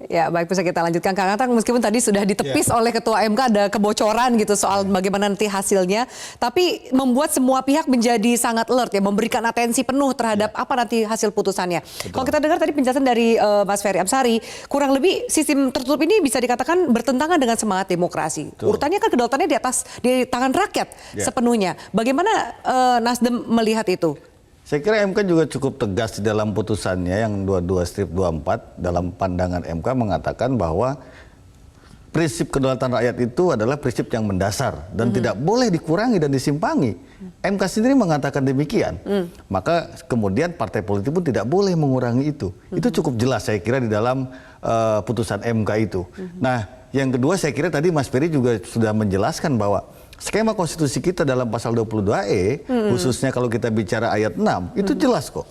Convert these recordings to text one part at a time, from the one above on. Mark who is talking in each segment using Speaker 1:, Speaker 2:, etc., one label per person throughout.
Speaker 1: Ya, baik, bisa kita lanjutkan. Kang Atang, meskipun tadi sudah ditepis oleh Ketua MK ada kebocoran gitu soal bagaimana nanti hasilnya, tapi membuat semua pihak menjadi sangat alert ya, memberikan atensi penuh terhadap apa nanti hasil putusannya. Kalau kita dengar tadi penjelasan dari Mas Ferry Amsari, kurang lebih sistem tertutup ini bisa dikatakan bertentangan dengan semangat demokrasi. Urutannya kan kedaulatannya di tangan rakyat sepenuhnya. Bagaimana Nasdem melihat itu?
Speaker 2: Saya kira MK juga cukup tegas di dalam putusannya yang 22/24 dalam pandangan MK mengatakan bahwa prinsip kedaulatan rakyat itu adalah prinsip yang mendasar dan tidak boleh dikurangi dan disimpangi. MK sendiri mengatakan demikian. Maka kemudian partai politik pun tidak boleh mengurangi itu. Itu cukup jelas saya kira di dalam putusan MK itu. Nah, yang kedua saya kira tadi Mas Ferry juga sudah menjelaskan bahwa skema konstitusi kita dalam pasal 22E, khususnya kalau kita bicara ayat 6, itu jelas kok.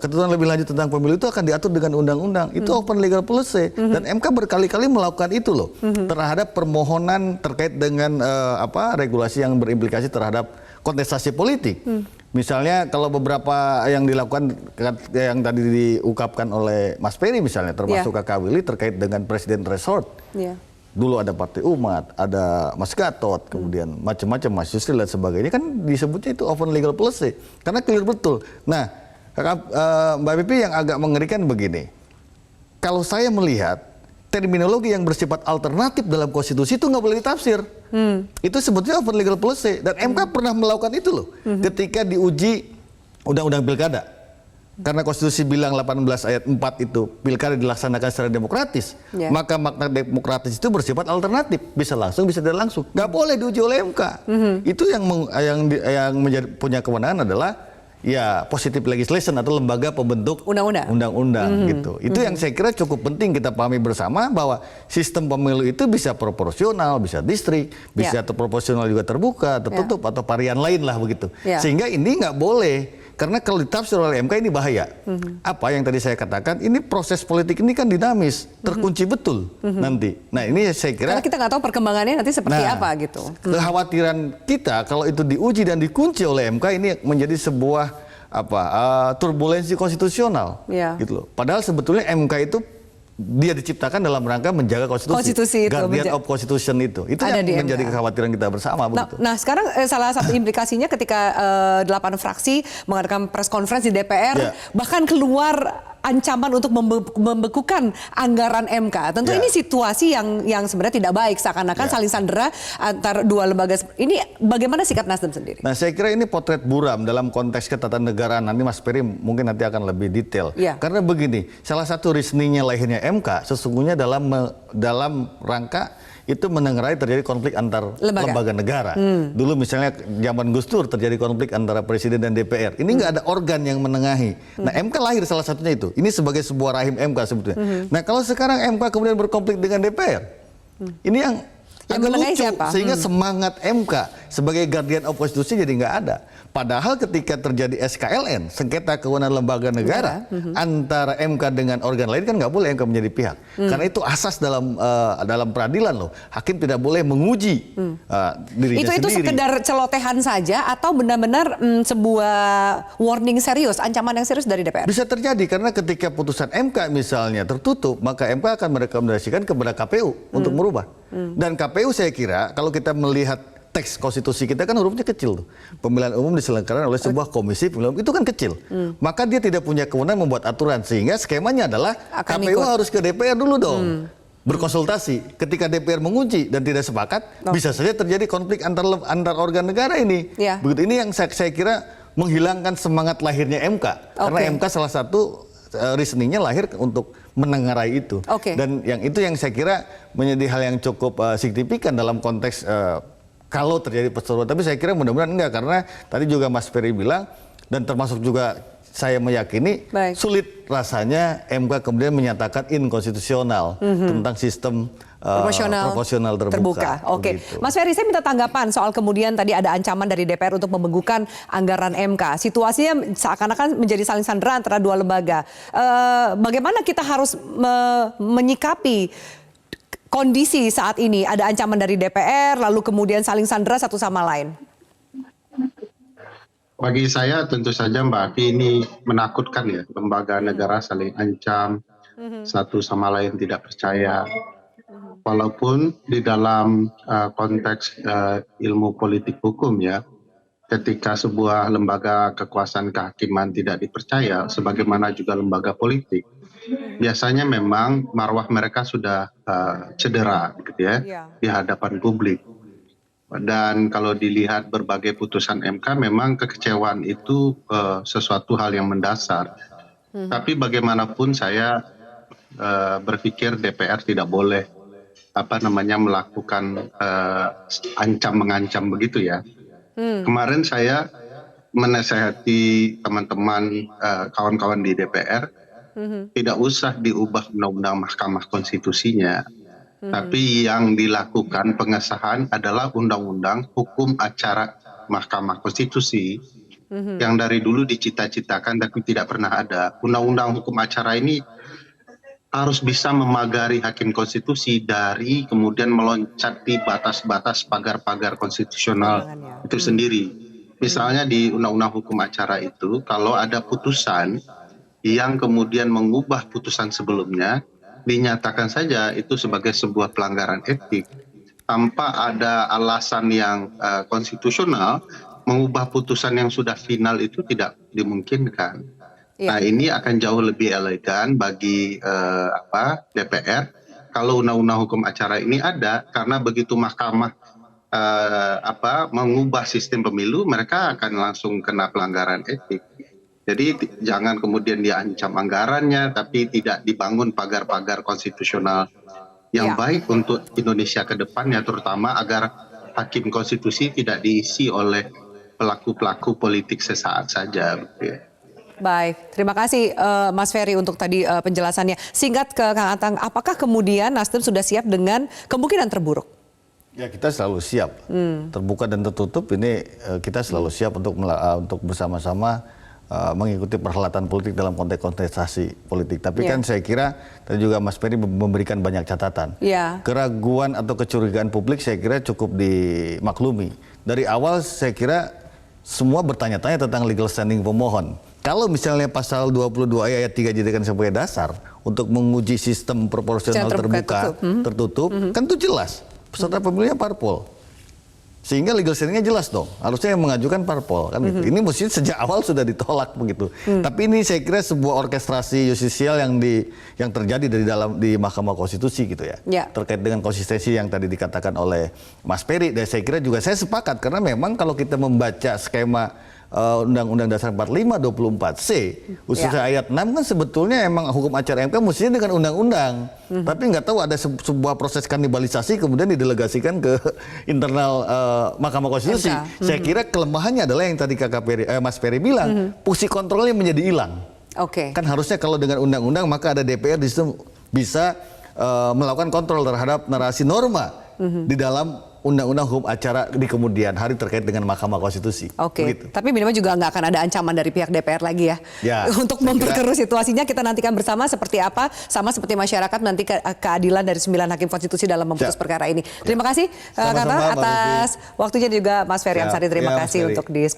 Speaker 2: Ketentuan lebih lanjut tentang pemilu itu akan diatur dengan undang-undang. Itu open legal policy. Dan MK berkali-kali melakukan itu loh. Terhadap permohonan terkait dengan regulasi yang berimplikasi terhadap kontestasi politik. Misalnya kalau beberapa yang dilakukan, yang tadi diungkapkan oleh Mas Ferry misalnya, termasuk Kakak Willy terkait dengan presiden resort. Dulu ada Partai Umat, ada Mas Gatot, kemudian macam-macam Mas Yusril dan sebagainya, kan disebutnya itu open legal policy karena clear betul. Nah, Mbak Pipi, yang agak mengerikan begini, kalau saya melihat terminologi yang bersifat alternatif dalam konstitusi itu nggak boleh ditafsir. Itu sebetulnya open legal policy dan MK pernah melakukan itu loh ketika diuji undang-undang pilkada. Karena konstitusi bilang 18 ayat 4 itu pilkada dilaksanakan secara demokratis, maka makna demokratis itu bersifat alternatif, bisa langsung bisa tidak langsung, nggak boleh diuji oleh MK. Itu yang menjadi punya kewenangan adalah ya positive legislation atau lembaga pembentuk undang-undang gitu. Itu yang saya kira cukup penting kita pahami bersama, bahwa sistem pemilu itu bisa proporsional, bisa distrik, bisa proporsional juga terbuka, tertutup atau varian lain lah begitu. Sehingga ini nggak boleh. Karena kalau ditafsir oleh MK ini bahaya. Apa yang tadi saya katakan, ini proses politik ini kan dinamis, terkunci betul nanti. Nah ini saya kira,
Speaker 1: karena kita nggak tahu perkembangannya nanti seperti apa gitu.
Speaker 2: Kekhawatiran kita kalau itu diuji dan dikunci oleh MK ini menjadi sebuah turbulensi konstitusional, gitu loh. Padahal sebetulnya MK itu dia diciptakan dalam rangka menjaga konstitusi itu, guardian of constitution itu yang menjadi kekhawatiran kita bersama.
Speaker 1: Nah sekarang salah satu implikasinya ketika 8 fraksi mengadakan press conference di DPR, bahkan keluar ancaman untuk membekukan anggaran MK. Tentu ini situasi yang sebenarnya tidak baik, seakan-akan saling sandera antar dua lembaga. Ini bagaimana sikap Nasdem sendiri?
Speaker 2: Nah saya kira ini potret buram dalam konteks ketatanegaraan. Nanti Mas Ferry mungkin nanti akan lebih detail. Karena begini, salah satu reasoningnya lahirnya MK sesungguhnya dalam rangka itu menengarai terjadi konflik antar lembaga negara. Dulu misalnya zaman Gus Dur terjadi konflik antara presiden dan DPR. Ini nggak ada organ yang menengahi. Nah MK lahir salah satunya itu. Ini sebagai sebuah rahim MK sebetulnya. Nah kalau sekarang MK kemudian berkonflik dengan DPR, ini yang agak lucu, sehingga semangat MK sebagai guardian of konstitusi jadi nggak ada. Padahal ketika terjadi SKLN, sengketa kewenangan lembaga negara, antara MK dengan organ lain kan nggak boleh MK menjadi pihak. Karena itu asas dalam peradilan loh. Hakim tidak boleh menguji dirinya sendiri. Itu
Speaker 1: sekedar celotehan saja atau benar-benar sebuah warning serius, ancaman yang serius dari DPR?
Speaker 2: Bisa terjadi karena ketika putusan MK misalnya tertutup, maka MK akan merekomendasikan kepada KPU untuk merubah. Dan KPU saya kira kalau kita melihat teks konstitusi kita kan hurufnya kecil tuh. Pemilihan umum diselenggarakan oleh sebuah komisi pemilihan umum, itu kan kecil. Maka dia tidak punya kewenangan membuat aturan, sehingga skemanya adalah KPU harus ke DPR dulu dong. Berkonsultasi. Ketika DPR menguji dan tidak sepakat, bisa saja terjadi konflik antar organ negara ini. Begitu, ini yang saya kira menghilangkan semangat lahirnya MK. Karena MK salah satu reasoningnya lahir untuk menengarai itu. Dan yang saya kira menjadi hal yang cukup signifikan dalam konteks kalau terjadi perseteruan. Tapi saya kira mudah-mudahan enggak, karena tadi juga Mas Ferry bilang, dan termasuk juga saya meyakini, sulit rasanya MK kemudian menyatakan inkonstitusional tentang sistem proporsional terbuka.
Speaker 1: Mas Ferry, saya minta tanggapan soal kemudian tadi ada ancaman dari DPR untuk membekukan anggaran MK. Situasinya seakan-akan menjadi saling sandera antara dua lembaga. Bagaimana kita harus menyikapi kondisi saat ini? Ada ancaman dari DPR, lalu kemudian saling sandera satu sama lain.
Speaker 3: Bagi saya tentu saja Mbak Ati, ini menakutkan ya, lembaga negara saling ancam, satu sama lain tidak percaya. Walaupun di dalam konteks ilmu politik hukum ya, ketika sebuah lembaga kekuasaan kehakiman tidak dipercaya, sebagaimana juga lembaga politik, biasanya memang marwah mereka sudah cedera gitu ya di hadapan publik. Dan kalau dilihat berbagai putusan MK, memang kekecewaan itu sesuatu hal yang mendasar. Tapi bagaimanapun saya berpikir DPR tidak boleh melakukan ancam mengancam begitu ya. Kemarin saya menasehati teman-teman kawan-kawan di DPR, tidak usah diubah undang-undang Mahkamah Konstitusinya. Tapi yang dilakukan pengesahan adalah undang-undang hukum acara Mahkamah Konstitusi yang dari dulu dicita-citakan tapi tidak pernah ada. Undang-undang hukum acara ini harus bisa memagari hakim konstitusi dari kemudian meloncat di batas-batas pagar-pagar konstitusional itu sendiri. Misalnya di undang-undang hukum acara itu, kalau ada putusan yang kemudian mengubah putusan sebelumnya, dinyatakan saja itu sebagai sebuah pelanggaran etik tanpa ada alasan yang konstitusional. Mengubah putusan yang sudah final itu tidak dimungkinkan. Nah, ini akan jauh lebih elegan bagi DPR kalau undang-undang hukum acara ini ada, karena begitu mahkamah mengubah sistem pemilu, mereka akan langsung kena pelanggaran etik. Jadi jangan kemudian diancam anggarannya, tapi tidak dibangun pagar-pagar konstitusional yang baik untuk Indonesia ke depannya, terutama agar hakim konstitusi tidak diisi oleh pelaku-pelaku politik sesaat saja.
Speaker 1: Baik, terima kasih Mas Ferry untuk tadi penjelasannya. Singkat ke Kang Atang, apakah kemudian Nasdem sudah siap dengan kemungkinan terburuk?
Speaker 2: Ya, kita selalu siap. Terbuka dan tertutup ini kita selalu siap untuk bersama-sama mengikuti perhelatan politik dalam konteks kontestasi politik. Tapi kan saya kira tadi juga Mas Ferry memberikan banyak catatan. Keraguan atau kecurigaan publik saya kira cukup dimaklumi. Dari awal saya kira semua bertanya-tanya tentang legal standing pemohon. Kalau misalnya pasal 22 ayat 3 dijadikan sebagai dasar untuk menguji sistem proporsional terbuka, tertutup, kan itu jelas. Peserta pemilihnya parpol. Sehingga legal standing-nya jelas dong. Harusnya yang mengajukan parpol kan gitu. Ini mesti sejak awal sudah ditolak begitu. Tapi ini saya kira sebuah orkestrasi justisial yang terjadi di Mahkamah Konstitusi gitu ya. Terkait dengan konsistensi yang tadi dikatakan oleh Mas Ferry, dan saya kira juga saya sepakat karena memang kalau kita membaca skema Undang-Undang Dasar 45 24C khususnya ayat 6 kan sebetulnya emang hukum acara MK mestinya dengan undang-undang. Tapi nggak tahu ada sebuah proses kanibalisasi kemudian didelegasikan ke internal Mahkamah Konstitusi. Saya kira kelemahannya adalah yang tadi Mas Ferry bilang, fungsi kontrolnya menjadi hilang. Kan harusnya kalau dengan undang-undang maka ada DPR di situ bisa melakukan kontrol terhadap narasi norma di dalam undang-undang hukum acara di kemudian hari terkait dengan Mahkamah Konstitusi. Tapi minimal juga nggak akan ada ancaman dari pihak DPR lagi ya. Untuk memperkeruh situasinya kita nantikan bersama seperti apa, sama seperti masyarakat nanti keadilan dari 9 hakim konstitusi dalam memutus perkara ini. Terima kasih Kang Atang atas waktunya juga Mas Ferry Amsari. Terima kasih untuk diskusi.